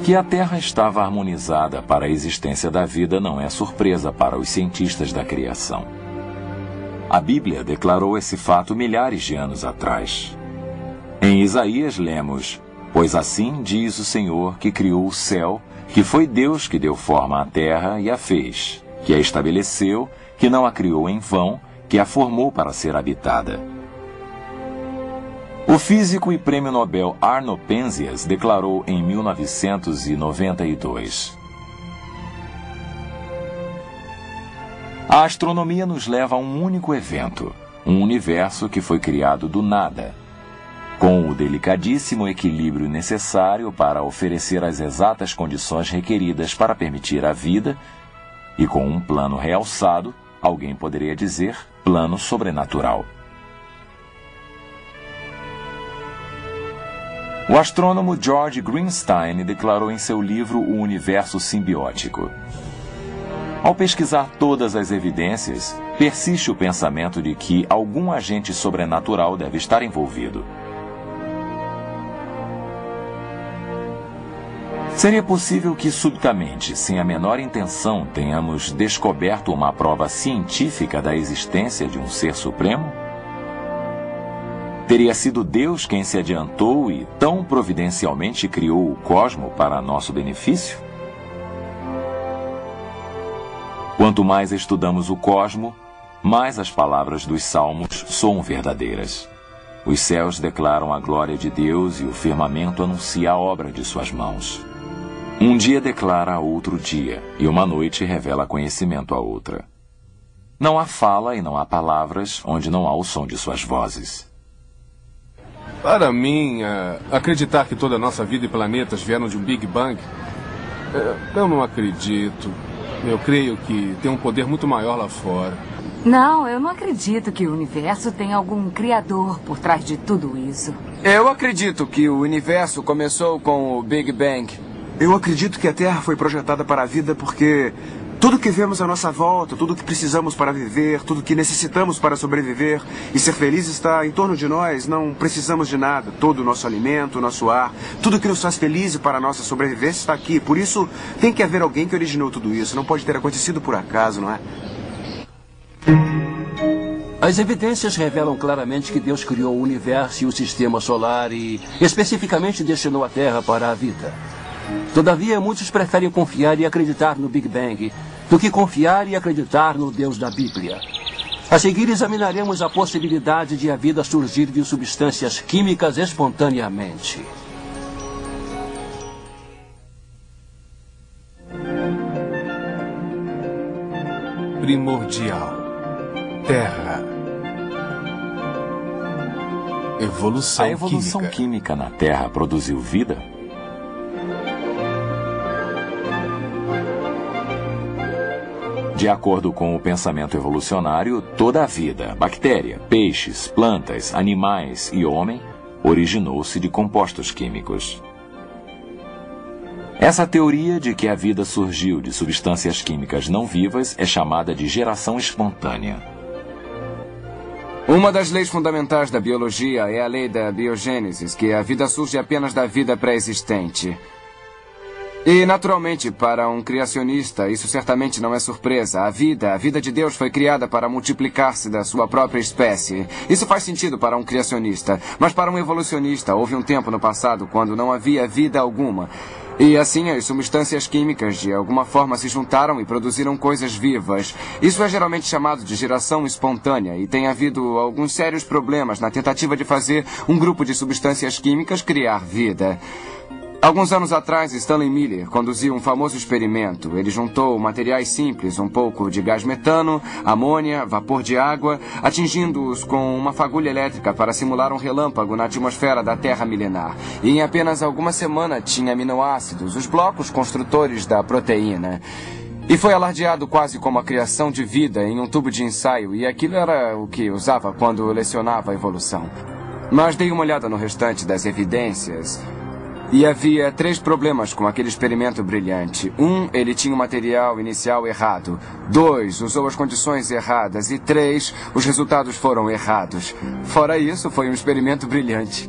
Que a Terra estava harmonizada para a existência da vida não é surpresa para os cientistas da criação. A Bíblia declarou esse fato milhares de anos atrás. Em Isaías lemos: "Pois assim diz o Senhor que criou o céu, que foi Deus que deu forma à terra e a fez, que a estabeleceu, que não a criou em vão, que a formou para ser habitada." O físico e prêmio Nobel Arno Penzias declarou em 1992: "A astronomia nos leva a um único evento, um universo que foi criado do nada, com o delicadíssimo equilíbrio necessário para oferecer as exatas condições requeridas para permitir a vida, e com um plano realçado, alguém poderia dizer, plano sobrenatural." O astrônomo George Greenstein declarou em seu livro O Universo Simbiótico: "Ao pesquisar todas as evidências, persiste o pensamento de que algum agente sobrenatural deve estar envolvido. Seria possível que subitamente, sem a menor intenção, tenhamos descoberto uma prova científica da existência de um ser supremo? Teria sido Deus quem se adiantou e tão providencialmente criou o cosmo para nosso benefício? Quanto mais estudamos o cosmo, mais as palavras dos salmos soam verdadeiras. Os céus declaram a glória de Deus e o firmamento anuncia a obra de suas mãos. Um dia declara a outro dia, e uma noite revela conhecimento a outra. Não há fala e não há palavras onde não há o som de suas vozes." Para mim, acreditar que toda a nossa vida e planetas vieram de um Big Bang, eu não acredito. Eu creio que tem um poder muito maior lá fora. Não, eu não acredito que o universo tem algum criador por trás de tudo isso. Eu acredito que o universo começou com o Big Bang. Eu acredito que a Terra foi projetada para a vida porque tudo que vemos à nossa volta, tudo que precisamos para viver, tudo que necessitamos para sobreviver e ser feliz está em torno de nós. Não precisamos de nada. Todo o nosso alimento, o nosso ar, tudo que nos faz felizes para a nossa sobrevivência está aqui. Por isso, tem que haver alguém que originou tudo isso. Não pode ter acontecido por acaso, não é? As evidências revelam claramente que Deus criou o universo e o sistema solar e, especificamente, destinou a Terra para a vida. Todavia, muitos preferem confiar e acreditar no Big Bang do que confiar e acreditar no Deus da Bíblia. A seguir, examinaremos a possibilidade de a vida surgir de substâncias químicas espontaneamente. Primordial. Terra. Evolução A evolução química na Terra produziu vida? De acordo com o pensamento evolucionário, toda a vida, bactéria, peixes, plantas, animais e homem, originou-se de compostos químicos. Essa teoria de que a vida surgiu de substâncias químicas não vivas é chamada de geração espontânea. Uma das leis fundamentais da biologia é a lei da biogênese, que a vida surge apenas da vida pré-existente. E, naturalmente, para um criacionista, isso certamente não é surpresa. A vida de Deus foi criada para multiplicar-se da sua própria espécie. Isso faz sentido para um criacionista. Mas para um evolucionista, houve um tempo no passado quando não havia vida alguma. E assim, as substâncias químicas, de alguma forma, se juntaram e produziram coisas vivas. Isso é geralmente chamado de geração espontânea e tem havido alguns sérios problemas na tentativa de fazer um grupo de substâncias químicas criar vida. Alguns anos atrás, Stanley Miller conduziu um famoso experimento. Ele juntou materiais simples, um pouco de gás metano, amônia, vapor de água, atingindo-os com uma fagulha elétrica para simular um relâmpago na atmosfera da Terra milenar. E em apenas algumas semanas tinha aminoácidos, os blocos construtores da proteína. E foi alardeado quase como a criação de vida em um tubo de ensaio, e aquilo era o que usava quando lecionava a evolução. Mas dei uma olhada no restante das evidências. E havia 3 problemas com aquele experimento brilhante. 1, ele tinha o material inicial errado. 2, usou as condições erradas. E 3, os resultados foram errados. Fora isso, foi um experimento brilhante.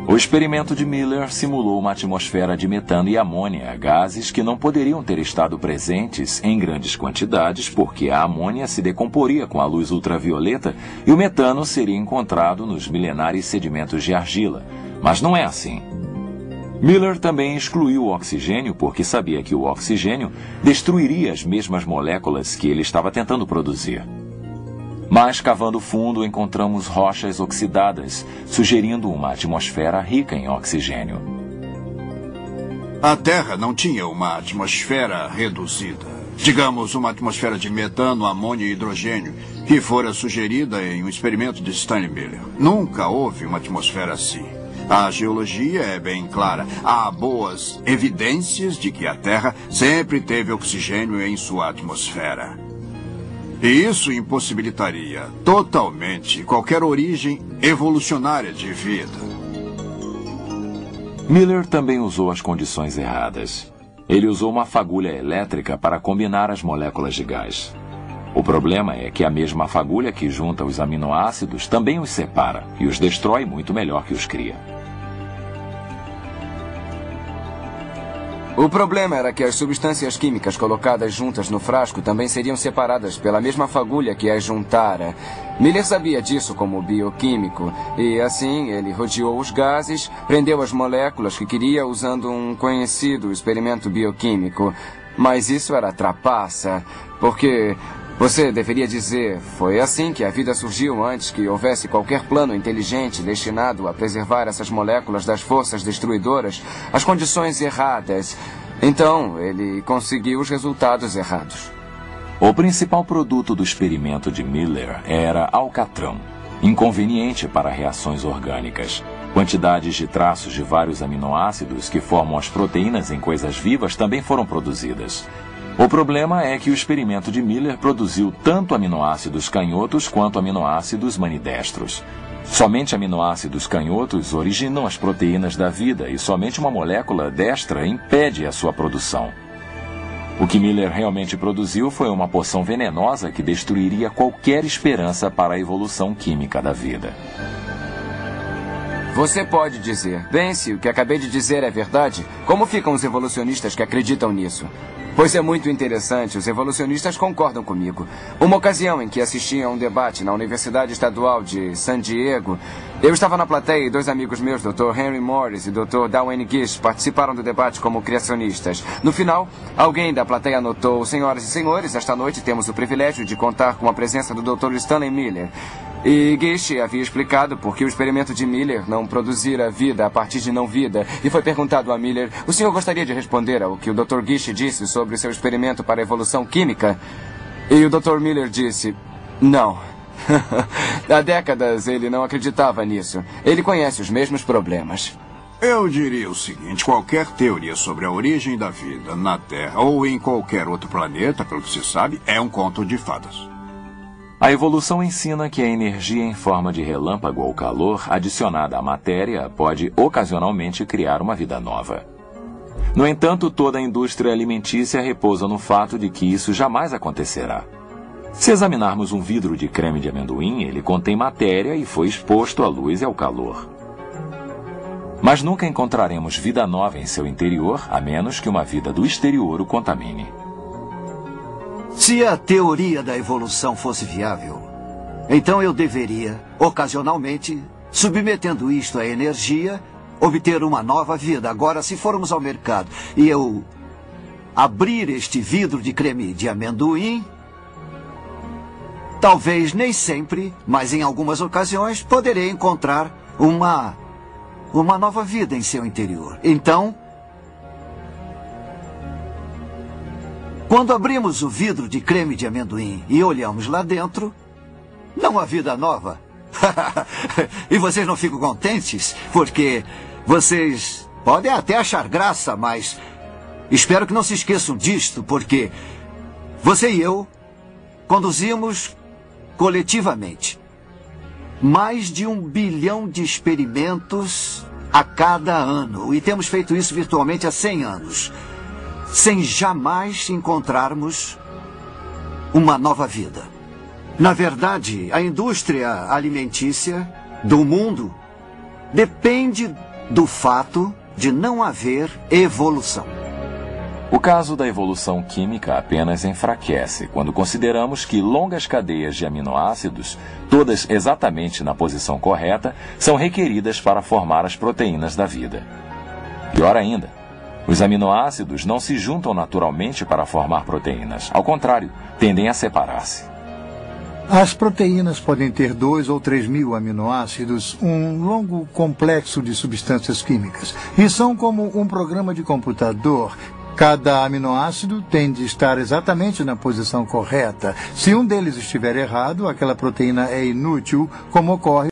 O experimento de Miller simulou uma atmosfera de metano e amônia, gases que não poderiam ter estado presentes em grandes quantidades porque a amônia se decomporia com a luz ultravioleta e o metano seria encontrado nos milenares sedimentos de argila. Mas não é assim. Miller também excluiu o oxigênio porque sabia que o oxigênio destruiria as mesmas moléculas que ele estava tentando produzir. Mas, cavando fundo, encontramos rochas oxidadas, sugerindo uma atmosfera rica em oxigênio. A Terra não tinha uma atmosfera reduzida. Digamos, uma atmosfera de metano, amônia e hidrogênio, que fora sugerida em um experimento de Stanley Miller. Nunca houve uma atmosfera assim. A geologia é bem clara. Há boas evidências de que a Terra sempre teve oxigênio em sua atmosfera. E isso impossibilitaria totalmente qualquer origem evolucionária de vida. Miller também usou as condições erradas. Ele usou uma fagulha elétrica para combinar as moléculas de gás. O problema é que a mesma fagulha que junta os aminoácidos também os separa e os destrói muito melhor que os cria. O problema era que as substâncias químicas colocadas juntas no frasco também seriam separadas pela mesma fagulha que as juntara. Miller sabia disso como bioquímico e, assim, ele rodeou os gases, prendeu as moléculas que queria usando um conhecido experimento bioquímico. Mas isso era trapaça, porque... Você deveria dizer, foi assim que a vida surgiu antes que houvesse qualquer plano inteligente destinado a preservar essas moléculas das forças destruidoras, as condições erradas. Então, ele conseguiu os resultados errados. O principal produto do experimento de Miller era alcatrão, inconveniente para reações orgânicas. Quantidades de traços de vários aminoácidos que formam as proteínas em coisas vivas também foram produzidas. O problema é que o experimento de Miller produziu tanto aminoácidos canhotos quanto aminoácidos manidestros. Somente aminoácidos canhotos originam as proteínas da vida e somente uma molécula destra impede a sua produção. O que Miller realmente produziu foi uma poção venenosa que destruiria qualquer esperança para a evolução química da vida. Você pode dizer, bem, se o que acabei de dizer é verdade, como ficam os evolucionistas que acreditam nisso? Pois é muito interessante, os evolucionistas concordam comigo. Uma ocasião em que assisti a um debate na Universidade Estadual de San Diego, eu estava na plateia e dois amigos meus, Dr. Henry Morris e Dr. Darwin Gish, participaram do debate como criacionistas. No final, alguém da plateia anotou, senhoras e senhores, esta noite temos o privilégio de contar com a presença do Dr. Stanley Miller. E Gish havia explicado por que o experimento de Miller não produzira vida a partir de não-vida. E foi perguntado a Miller, o senhor gostaria de responder ao que o Dr. Gish disse sobre o seu experimento para a evolução química? E o Dr. Miller disse, não. Há décadas ele não acreditava nisso. Ele conhece os mesmos problemas. Eu diria o seguinte, qualquer teoria sobre a origem da vida na Terra ou em qualquer outro planeta, pelo que se sabe, é um conto de fadas. A evolução ensina que a energia em forma de relâmpago ou calor adicionada à matéria pode ocasionalmente criar uma vida nova. No entanto, toda a indústria alimentícia repousa no fato de que isso jamais acontecerá. Se examinarmos um vidro de creme de amendoim, ele contém matéria e foi exposto à luz e ao calor. Mas nunca encontraremos vida nova em seu interior, a menos que uma vida do exterior o contamine. Se a teoria da evolução fosse viável, então eu deveria, ocasionalmente, submetendo isto à energia, obter uma nova vida. Agora, se formos ao mercado e eu abrir este vidro de creme de amendoim, talvez nem sempre, mas em algumas ocasiões, poderei encontrar uma nova vida em seu interior. Então, quando abrimos o vidro de creme de amendoim e olhamos lá dentro, não há vida nova. E vocês não ficam contentes? Porque vocês podem até achar graça, mas espero que não se esqueçam disto, porque você e eu conduzimos coletivamente mais de 1 bilhão de experimentos a cada ano. E temos feito isso virtualmente há 100 anos. Sem jamais encontrarmos uma nova vida. Na verdade, a indústria alimentícia do mundo depende do fato de não haver evolução. O caso da evolução química apenas enfraquece quando consideramos que longas cadeias de aminoácidos, todas exatamente na posição correta, são requeridas para formar as proteínas da vida. Pior ainda, os aminoácidos não se juntam naturalmente para formar proteínas. Ao contrário, tendem a separar-se. As proteínas podem ter 2 ou 3 mil aminoácidos, um longo complexo de substâncias químicas, e são como um programa de computador. Cada aminoácido tem de estar exatamente na posição correta. Se um deles estiver errado, aquela proteína é inútil, como ocorre